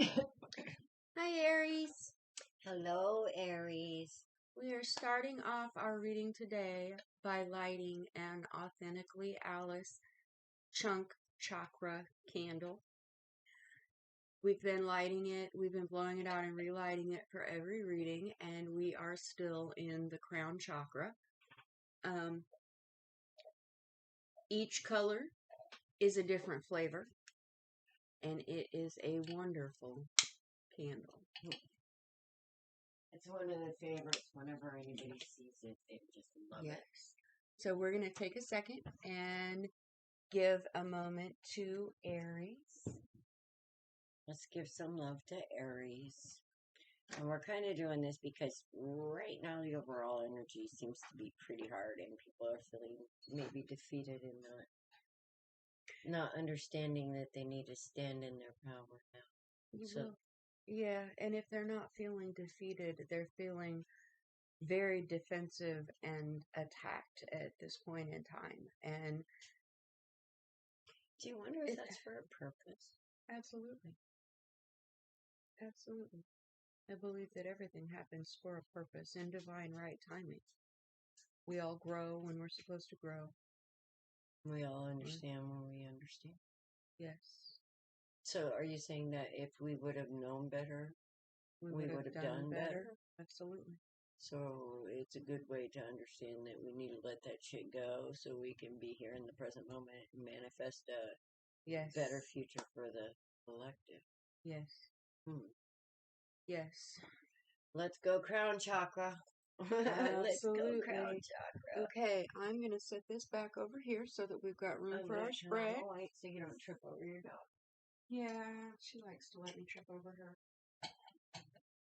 Hi, Aries. Hello, Aries. We are starting off our reading today by lighting an Authentically Alice chunk chakra candle. We've been lighting it, we've been blowing it out and relighting it for every reading, and we are still in the crown chakra. Each color is a different flavor, and it is a wonderful candle. It's one of the favorites. Whenever anybody sees it, they just love it. So we're going to take a second and give a moment to Aries. Let's give some love to Aries. And we're kind of doing this because right now the overall energy seems to be pretty hard, and people are feeling maybe defeated and not understanding that they need to stand in their power now. Yeah, and if they're not feeling defeated, they're feeling very defensive and attacked at this point in time. And do you wonder if that's for a purpose? Absolutely. Absolutely. I believe that everything happens for a purpose in divine right timing. We all grow when we're supposed to grow. We all understand when we understand. Yes. So are you saying that if we would have known better, we would have done better? Absolutely. So it's a good way to understand that we need to let that shit go so we can be here in the present moment and manifest a better future for the collective. Yes. Yes. Let's go crown chakra. Let's go crown chakra. Okay, I'm going to set this back over here so that we've got room for our spread. Light so you don't trip over your dog. Yeah, she likes to let me trip over her.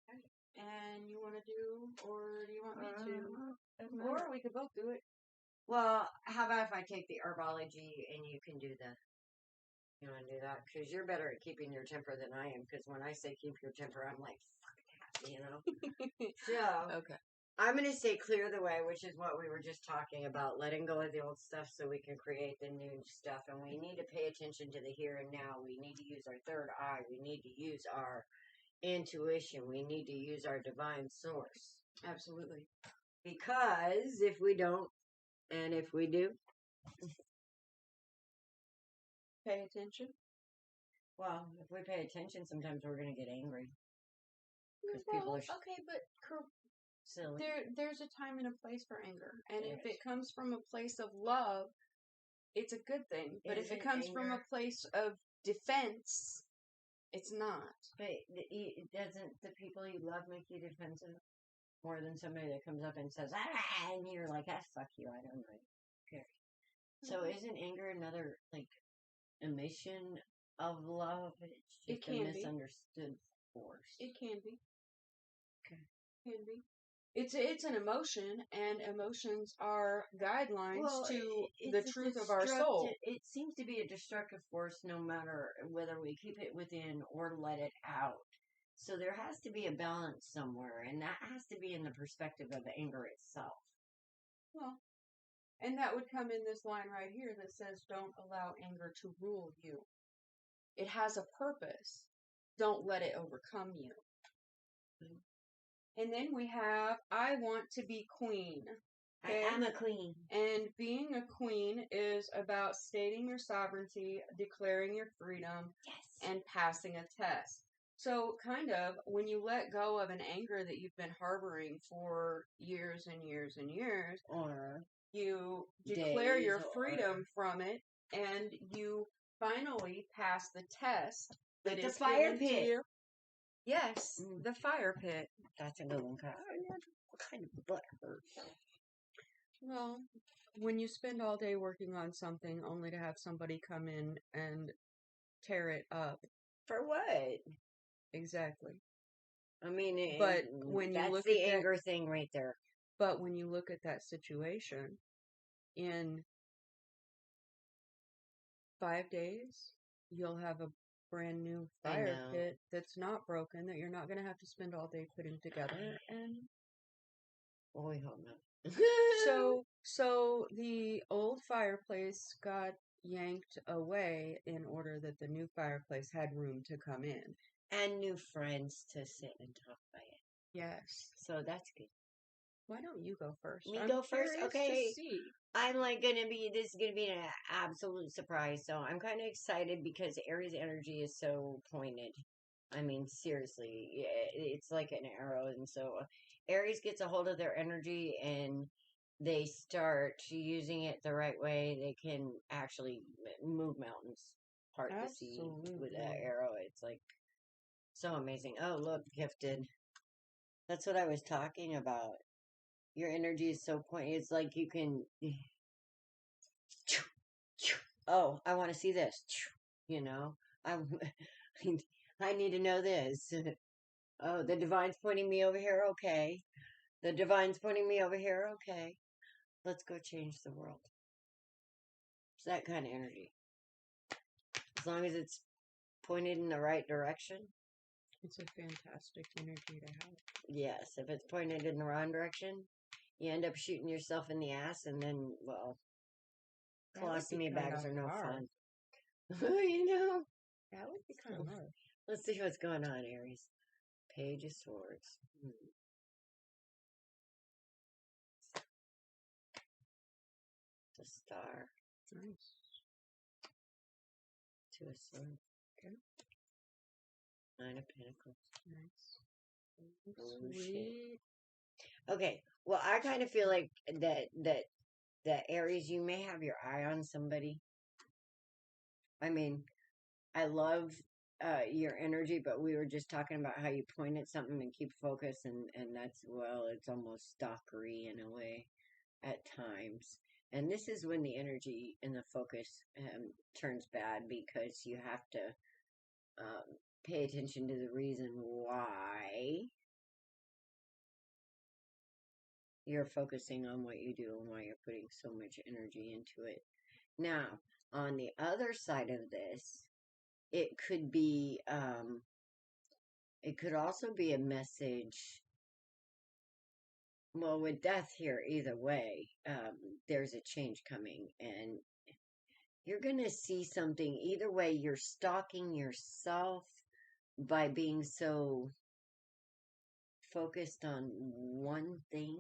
Okay. And you want to do, or do you want me to? Or we could both do it. Well, how about if I take the herbology and you can do the... You want to do that? Because you're better at keeping your temper than I am. Because when I say keep your temper, I'm like, fuck that, you know? So, okay. I'm going to say clear the way, which is what we were just talking about. Letting go of the old stuff so we can create the new stuff. And we need to pay attention to the here and now. We need to use our third eye. We need to use our intuition. We need to use our divine source. Absolutely. Because if we don't, and if we do... Pay attention? Well, if we pay attention, sometimes we're going to get angry. Because people are... Okay, but silly. There's a time and a place for anger. And if it comes from a place of love, it's a good thing. But if it comes from a place of defense, it's not. But doesn't the people you love make you defensive? More than somebody that comes up and says, ah, and you're like, ah, fuck you, I don't know. Okay. So isn't anger another, like, emission of love? It's just a misunderstood force. It can be. Okay. Can be. It's an emotion, and emotions are guidelines to the truth of our soul. It seems to be a destructive force no matter whether we keep it within or let it out. So there has to be a balance somewhere, and that has to be in the perspective of the anger itself. Well, and that would come in this line right here that says, don't allow anger to rule you. It has a purpose. Don't let it overcome you. Mm-hmm. And then we have, I want to be queen. Okay? I am a queen. And being a queen is about stating your sovereignty, declaring your freedom, and passing a test. So kind of when you let go of an anger that you've been harboring for years and years and years, or you declare your freedom from it, and you finally pass the test that is given to you. Yes, the fire pit. That's a good one. What kind of butt hurts? Well, when you spend all day working on something only to have somebody come in and tear it up. For what? Exactly. I mean, but when you look at the anger thing right there. But when you look at that situation, in 5 days, you'll have a brand new fire pit that's not broken, that you're not going to have to spend all day putting together. And well, we hope not. So the old fireplace got yanked away in order that the new fireplace had room to come in. and new friends to sit and talk by it. Yes. So that's good. Why don't you go first? Me I'm go first? curious Okay. to see. I'm like this is gonna be an absolute surprise. So I'm kind of excited because Aries energy is so pointed. I mean, seriously, it's like an arrow. And so Aries gets a hold of their energy and they start using it the right way. They can actually move mountains, part the sea with that Absolutely. arrow. It's like so amazing. Oh, look, gifted. That's what I was talking about. Your energy is so pointed. It's like you can. Oh, I want to see this. You know, I'm. I need to know this. Oh, the divine's pointing me over here. Okay, the divine's pointing me over here. Okay, let's go change the world. It's that kind of energy. As long as it's pointed in the right direction. It's a fantastic energy to have. Yes, if it's pointed in the wrong direction, you end up shooting yourself in the ass, and then, well, colostomy bags are no fun. You know? That would be kind of hard. Let's see what's going on, Aries. Page of Swords. The Star. Nice. Two of Swords. Okay. Nine of Pentacles. Nice. Oh, Sweet. shit. Okay, well, I kind of feel like that Aries, you may have your eye on somebody. I mean, I love your energy, but we were just talking about how you point at something and keep focus, and that's, well, it's almost stalkery in a way at times. And this is when the energy and the focus turns bad because you have to pay attention to the reason why you're focusing on what you do and why you're putting so much energy into it. Now, on the other side of this, it could be, it could also be a message. Well, with death here, either way, there's a change coming, and you're going to see something. Either way, you're stalking yourself by being so focused on one thing.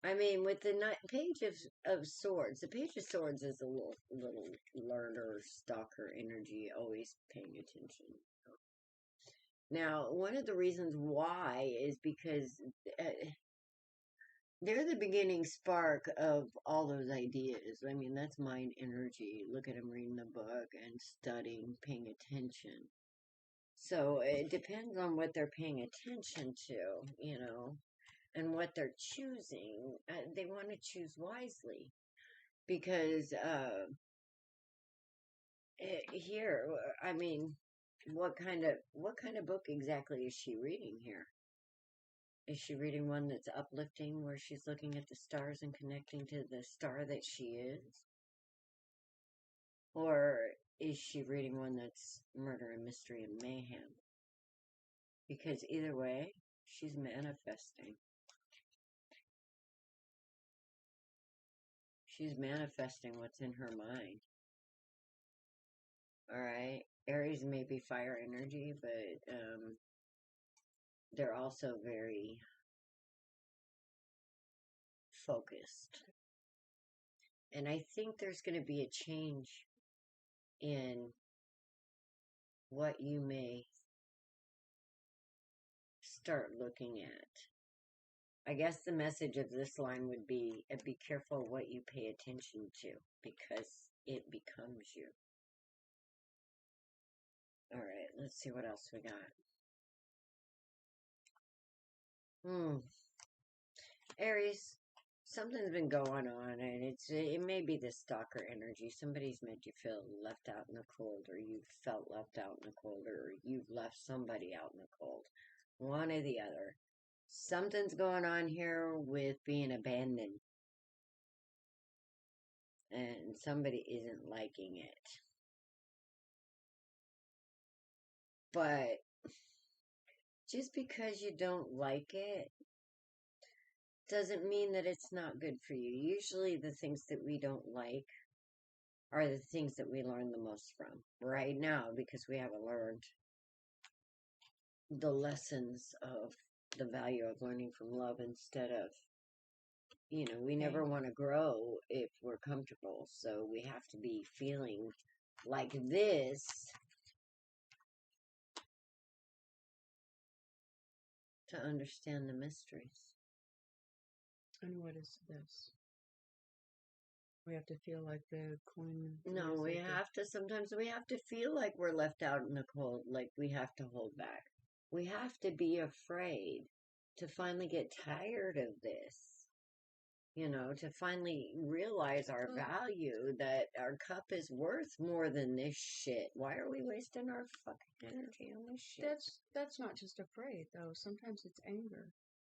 I mean, with the Page of Swords, the Page of Swords is a little learner, stalker energy, always paying attention. Now, one of the reasons why is because they're the beginning spark of all those ideas. I mean, that's mind energy. Look at them reading the book and studying, paying attention. So it depends on what they're paying attention to, you know, and what they're choosing. They want to choose wisely because here, I mean, what kind of book exactly is she reading here? Is she reading one that's uplifting, where she's looking at the stars and connecting to the star that she is? Or is she reading one that's murder and mystery and mayhem? Because either way, she's manifesting. She's manifesting what's in her mind. Alright? Aries may be fire energy, but they're also very focused. And I think there's going to be a change in what you may start looking at. I guess the message of this line would be careful what you pay attention to, because it becomes you. Alright, let's see what else we got. Aries, something's been going on, and it may be the stalker energy. Somebody's made you feel left out in the cold, or you felt left out in the cold, or you've left somebody out in the cold. One or the other. Something's going on here with being abandoned, and somebody isn't liking it. But just because you don't like it doesn't mean that it's not good for you. Usually the things that we don't like are the things that we learn the most from right now, because we haven't learned the lessons of the value of learning from love instead of, we never want to grow if we're comfortable. So we have to be feeling like this to understand the mysteries. And what is this? We have to feel like the queen. No, sometimes we have to feel like we're left out in the cold, like we have to hold back. We have to be afraid to finally get tired of this, to finally realize our value, that our cup is worth more than this shit. Why are we wasting our fucking energy on this shit? That's not just afraid, though. Sometimes it's anger.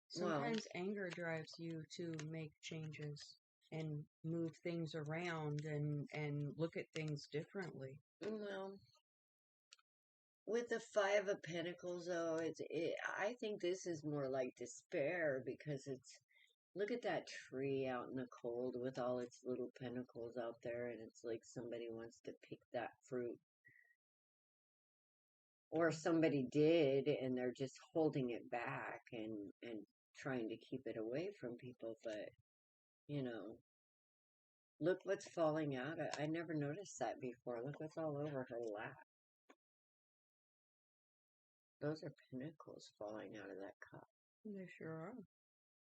Sometimes anger drives you to make changes and move things around and look at things differently. Well, with the Five of Pentacles, though, I think this is more like despair, because look at that tree out in the cold with all its little pentacles out there, and it's like somebody wants to pick that fruit. Or somebody did, and they're just holding it back and trying to keep it away from people, but, look what's falling out. I never noticed that before. Look what's all over her lap. Those are pentacles falling out of that cup. They sure are.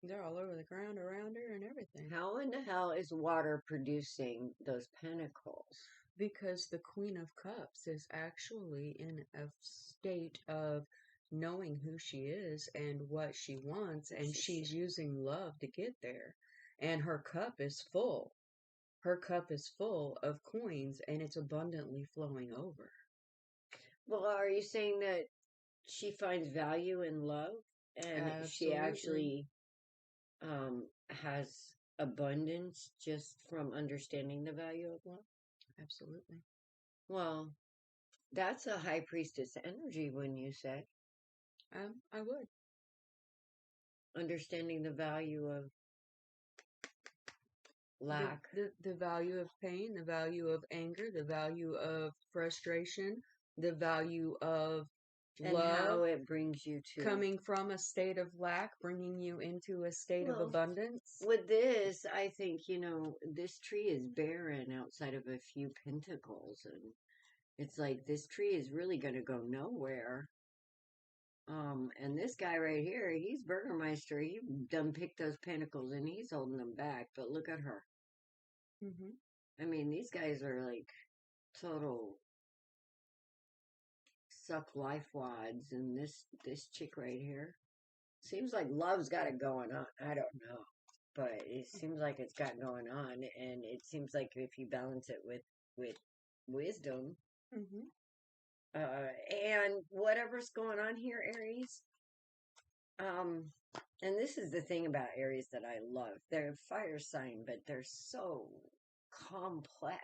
They're all over the ground around her and everything. How in the hell is water producing those pentacles? Because the Queen of Cups is actually in a state of knowing who she is and what she wants, and she's using love to get there. And her cup is full. Her cup is full of coins, and it's abundantly flowing over. Well, are you saying that she finds value in love, and Absolutely. she actually has abundance just from understanding the value of love? Absolutely. Well, that's a high priestess energy, when you say. I would. Understanding the value of lack. The value of pain, the value of anger, the value of frustration, the value of and love, how it brings you to coming from a state of lack, bringing you into a state of abundance. With this, I think, this tree is barren outside of a few pentacles, and it's like this tree is really going to go nowhere. And this guy right here, he's Burgermeister. He done picked those pentacles and he's holding them back. But look at her. Mm-hmm. I mean, these guys are like total suck life wads, and this chick right here seems like love's got it going on. I don't know, but it seems like it's got going on, and it seems like if you balance it with wisdom, and whatever's going on here, Aries. And this is the thing about Aries that I love. They're a fire sign, but they're so complex.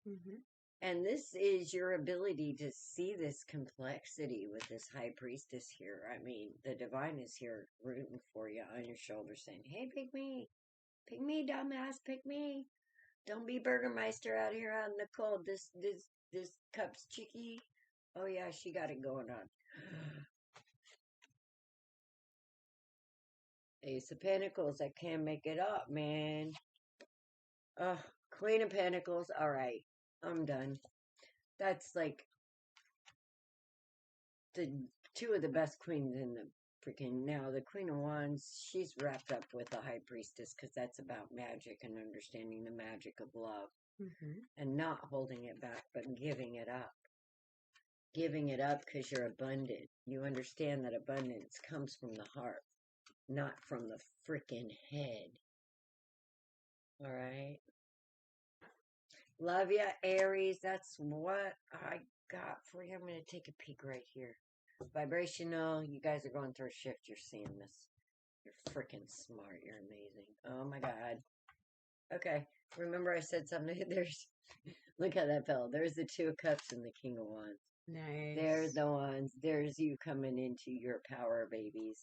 Mm-hmm. And this is your ability to see this complexity with this high priestess here. I mean, the divine is here rooting for you on your shoulder saying, hey, pick me, dumbass, pick me. Don't be Burgermeister out here out in the cold. This cup's cheeky. Oh yeah, she got it going on. Ace of Pentacles, I can't make it up, man. Queen of Pentacles, all right, I'm done. That's like the two of the best queens in the freaking. Now the Queen of Wands, she's wrapped up with the High Priestess, because that's about magic and understanding the magic of love, and not holding it back, but giving it up. Giving it up because you're abundant. You understand that abundance comes from the heart, not from the freaking head. All right. Love ya, Aries. That's what I got for you. I'm going to take a peek right here. Vibrational. You guys are going through a shift. You're seeing this. You're freaking smart. You're amazing. Oh my God. Okay. Remember I said something? Look how that fell. There's the Two of Cups and the King of Wands. Nice. There's the ones. There's you coming into your power, babies.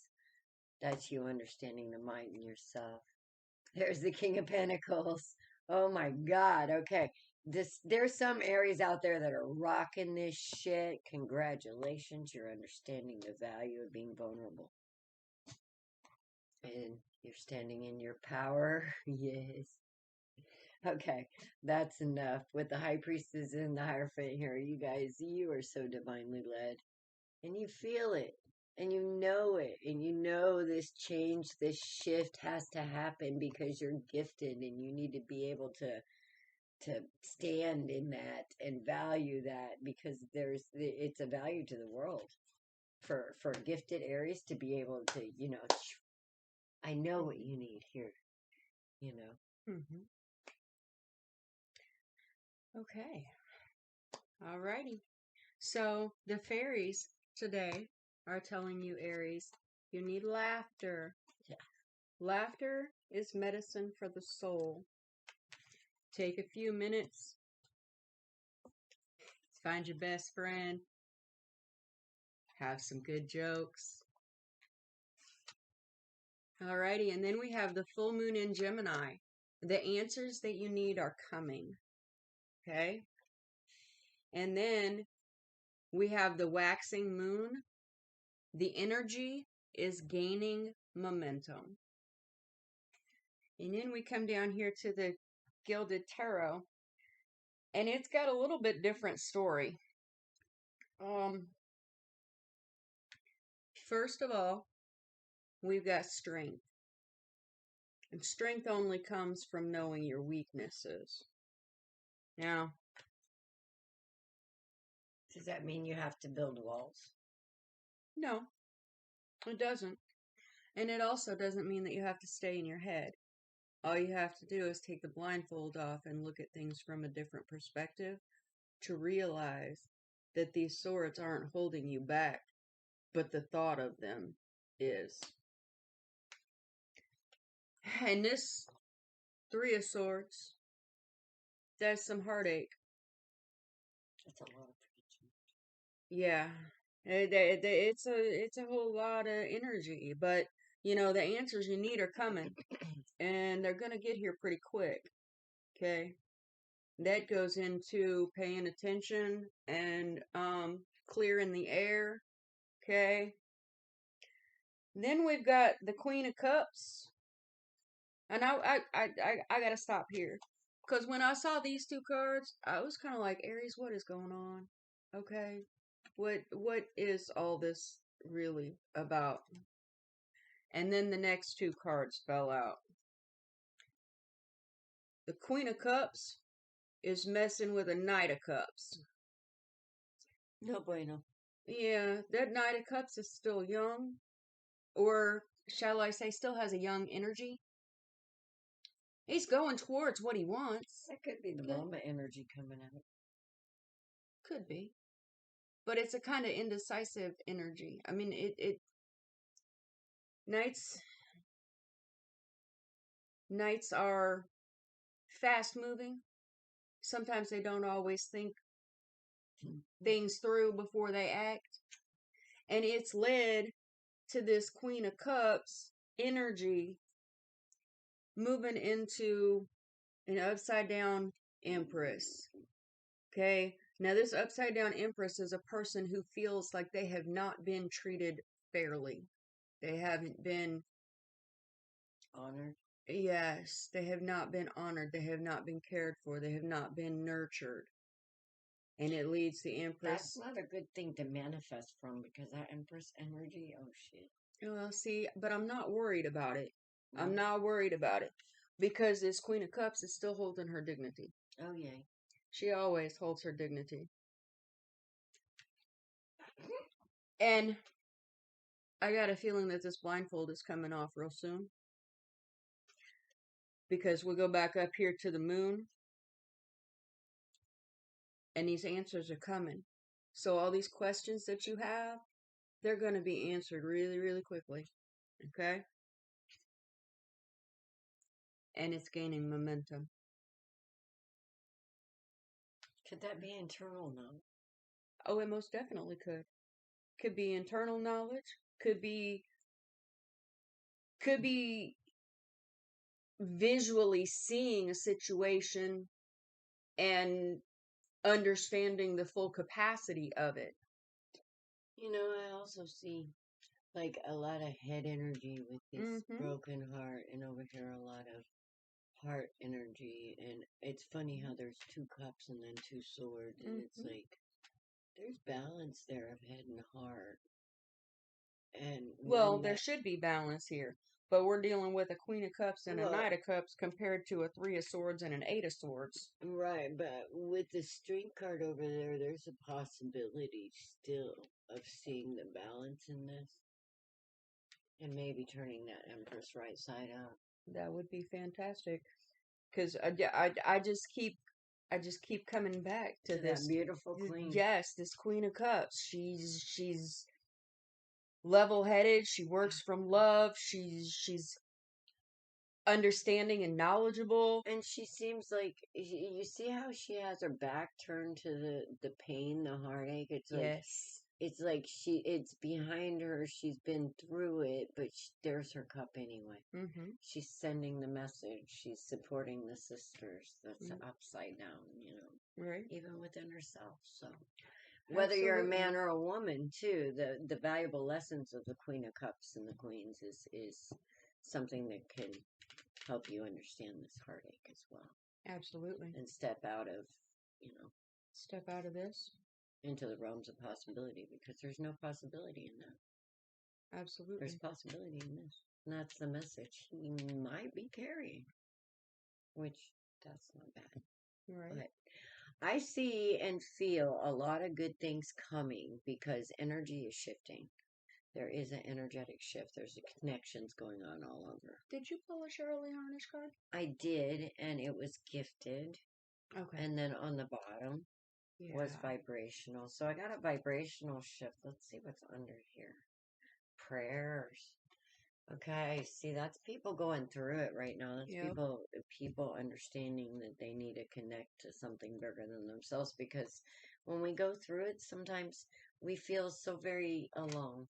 That's you understanding the mind in yourself. There's the King of Pentacles. Oh my God. Okay. there's some Aries out there that are rocking this shit. Congratulations, you're understanding the value of being vulnerable. And you're standing in your power. Yes. Okay, that's enough. With the high priestess and the Hierophant here, you guys, you are so divinely led. And you feel it. And you know it. And you know this change, this shift has to happen because you're gifted and you need to be able to stand in that and value that, because it's a value to the world for gifted Aries to be able to, I know what you need here, Mm-hmm. Okay. Alrighty. So the fairies today are telling you, Aries, you need laughter. Yeah. Laughter is medicine for the soul. Take a few minutes, find your best friend, have some good jokes. Alrighty, and then we have the full moon in Gemini. The answers that you need are coming. Okay? And then we have the waxing moon. The energy is gaining momentum. And then we come down here to the Gilded Tarot. And it's got a little bit different story. First of all, we've got strength. And strength only comes from knowing your weaknesses. Now, Does that mean you have to build walls? no, it doesn't. And it also doesn't mean that you have to stay in your head. All you have to do is take the blindfold off and look at things from a different perspective to realize that these swords aren't holding you back, but the thought of them is. And this Three of Swords, that's some heartache. That's a lot of preaching. Yeah, it's a whole lot of energy, but the answers you need are coming, and they're gonna get here pretty quick. Okay, that goes into paying attention and clearing the air. Okay, then we've got the Queen of Cups, and I gotta stop here because when I saw these two cards, I was kind of like, Aries, what is going on? Okay, what is all this really about? And then the next two cards fell out. The Queen of Cups is messing with a Knight of Cups. No bueno. Yeah, that Knight of Cups is still young, or shall I say, still has a young energy. He's going towards what he wants. That could be the mama energy coming out. Could be. But it's a kind of indecisive energy. I mean, Knights are fast moving. Sometimes they don't always think things through before they act. And it's led to this Queen of Cups energy moving into an upside down Empress. Okay. Now, this upside down Empress is a person who feels like they have not been treated fairly. They haven't been honored. Yes, they have not been honored. They have not been cared for. They have not been nurtured. And it leads the Empress. That's not a good thing to manifest from, because that Empress energy, oh shit. Well, see, but I'm not worried about it. I'm not worried about it. Because this Queen of Cups is still holding her dignity. Oh, yay. She always holds her dignity. And I got a feeling that this blindfold is coming off real soon. Because we go back up here to the moon. And these answers are coming. So all these questions that you have, they're going to be answered really, really quickly. Okay? And it's gaining momentum. Could that be internal knowledge? Oh, it most definitely could. Could be internal knowledge. Could be visually seeing a situation and understanding the full capacity of it. You know, I also see like a lot of head energy with this broken heart, and over here a lot of heart energy. And it's funny how there's 2 cups and then 2 swords, and it's like there's balance there of head and heart. And well, there should be balance here, but we're dealing with a Queen of Cups and a Knight of Cups compared to a Three of Swords and an Eight of Swords. Right, but with the Strength card over there, there's a possibility still of seeing the balance in this. And maybe turning that Empress right side up. That would be fantastic. Because I just keep coming back to this that beautiful queen. Yes, this Queen of Cups. She's level-headed. She works from love. She's understanding and knowledgeable. And she seems like, you see how she has her back turned to the pain, the heartache. It's like, yes. It's like it's behind her. She's been through it, but there's her cup anyway. She's sending the message. She's supporting the sisters. That's upside down, you know. Right. Even within herself. So, whether you're a man or a woman, too, the valuable lessons of the Queen of Cups and the Queens is something that can help you understand this heartache as well. Absolutely. And step out of, you know. Step out of this. Into the realms of possibility, because there's no possibility in that. Absolutely. There's possibility in this. And that's the message he might be carrying. Which, that's not bad. Right. But I see and feel a lot of good things coming because energy is shifting. There is an energetic shift. There's connections going on all over. Did you pull a Shirley Harnish card? I did, and it was gifted. Okay. And then on the bottom was vibrational. So I got a vibrational shift. Let's see what's under here. Prayers. Okay, see, that's people going through it right now. That's people understanding that they need to connect to something bigger than themselves, because when we go through it, sometimes we feel so very alone.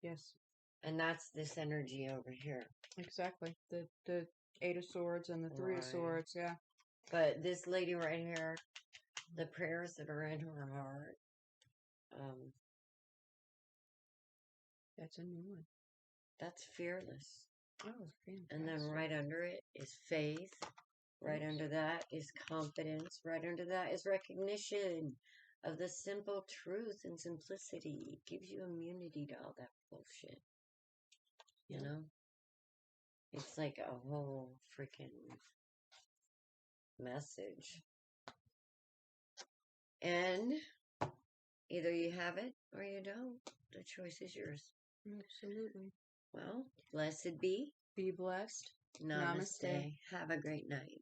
Yes. And that's this energy over here. Exactly. The Eight of Swords and the Three of Swords, yeah. But this lady right here, the prayers that are in her heart, that's a new one. That's fearless. Oh, fantastic. And then right under it is faith. Right under that is confidence. Right under that is recognition of the simple truth and simplicity. It gives you immunity to all that bullshit. You know? It's like a whole freaking message. And either you have it or you don't. The choice is yours. Absolutely. Well, blessed be. Be blessed. Namaste. Have a great night.